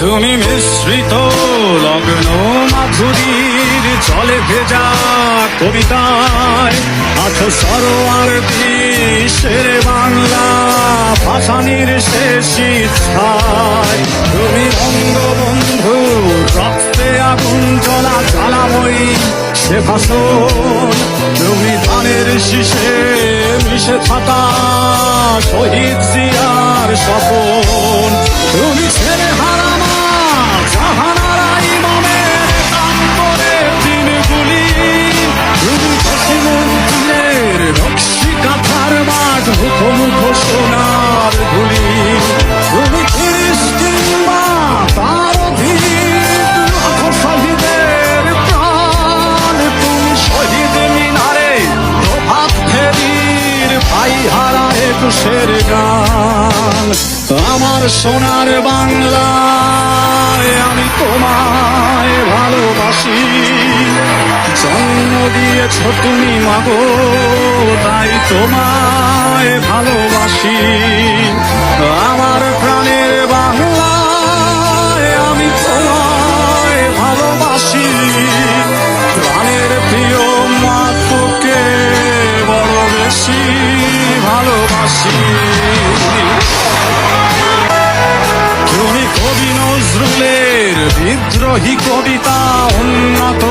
তুমি মিশ্রিত লগ্ন মাধুরীর জলে ভেজা কবিতায় আছো সরোয়ার বিশ্বের বাংলা ভাষানির শেষ ইচ্ছায়। তুমি বঙ্গবন্ধু রক্তে আগুন জ্বলা জ্বালাময়ী সে ভাষণ। তুমি ধানের শীষে মিশে থাকা শহীদ জিয়ার স্বপন। তুমি ছেলে হারামা জাহানারা ইমামের কাম্বরের দিনগুলি। তুমি পশ্চিমবঙ্গের নকশি কাঁথার মাঠ মুখোমুখ সোনার ধুলি। তুমি তিরিশ কিংবা তার অধিক লাখ শহীদের প্রাণ। তুমি শহীদ মিনারে প্রভাত ফেরির ভাই হারা একুশের গান। আমার সোনার বাংলায় আমি তোমায় ভালোবাসি। জন্ম দিয়েছ তুমি মাগো তাই তোমায় ভালোবাসি। আমার প্রাণের বাংলায় আমি তোমায় ভালোবাসি। প্রাণের প্রিয় মা তোকে বড় বেশি ভালোবাসি। তুমি কবি নজরুলের বিদ্রোহী কবিতা উন্নত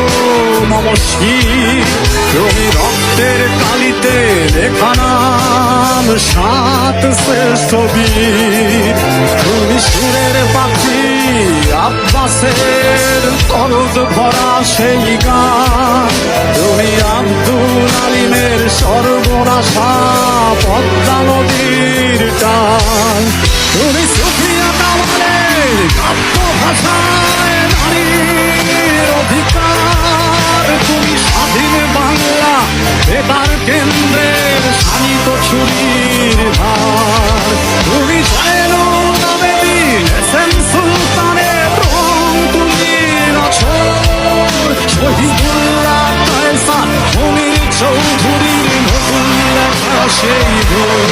মমশীর। তুমি রক্তের কালিতে লেখা নাম সাত শ্রেষ্ঠ বীর। তুমি সুরের পাখি আব্বাসের তরজ ভরা সেই গান। তুমি আব্দুল আলিমের সর্বনাশা পদ্মা নদীর টান। তুমি সুফিয়া কামালের কাব্য ভাষায় নারীর অধিকার। তুমি স্বাধীন বাংলা বেতার কেন্দ্রের শানিত ছুরির ধার। তুমি জয়নুল আবেদীন এসএম সুলতানের রং তুমি রচর। শহীদুল্লাহ কায়সার মুনির চৌধুরীর নতুন লেখা সেই ভোর।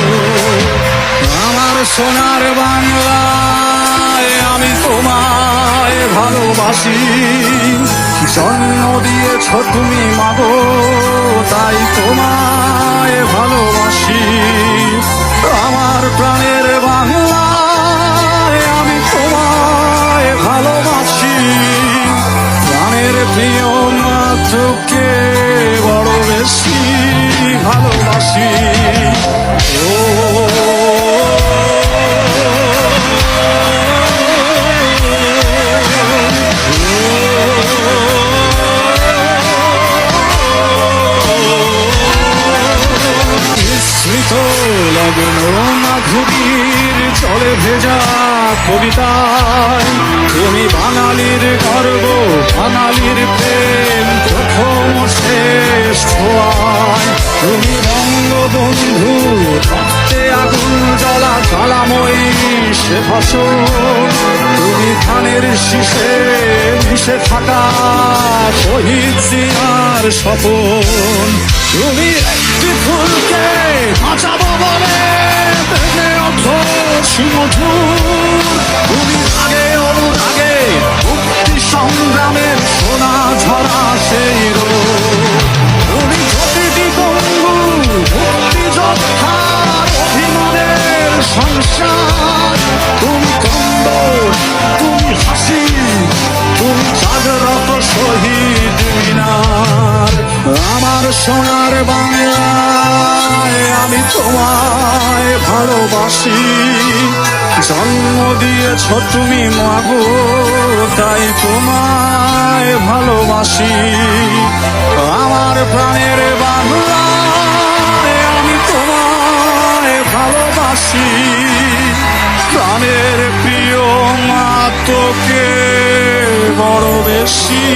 আমার সোনার বাংলায় আমি তোমায় ভালোবাসি। জন্ম দিয়েছ তুমি মাগো তাই তোমায় ভালোবাসি। আমার প্রাণের বাংলায় আমি তোমায় ভালোবাসি। প্রাণের প্রিয় মা তোকে বড় বেশি ভালোবাসি। লগ্ন মাধুরীর জলে ভেজা কবিতায় তুমি বাঙালির গর্ব বাঙালির প্রেম প্রথম শেষ ছোঁয়ায়। তুমি বঙ্গবন্ধু রক্তে আগুন জ্বলা জ্বালাময়ী সে ভাষণ। তুমি ধানের শীষে মিশে থাকা শহীদ জিয়ার স্বপন। তুমি একটি ফুলকে বাঁচাবো বলে বেঁধে ওঠো সুমধুর। তুমি আগে অনুরাগে মুক্তি সংগ্রামের সোনা ঝরা সেই রোদ। তুমি প্রতিটি বঙ্গু মুক্তিযোদ্ধার অভিমানের সংসার। তুমি কন্দর তুমি হাসি তুমি জাগ্রত শহীদ মিনার। আমার সোনার বাংলায় আমি তোমায় ভালোবাসি। জন্ম দিয়েছ তুমি মাগো তাই তোমায় ভালোবাসি। আমার প্রাণের বাংলায় আমি তোমায় ভালোবাসি। প্রাণের প্রিয় মা তোকে বড় বেশি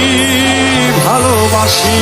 ভালোবাসি।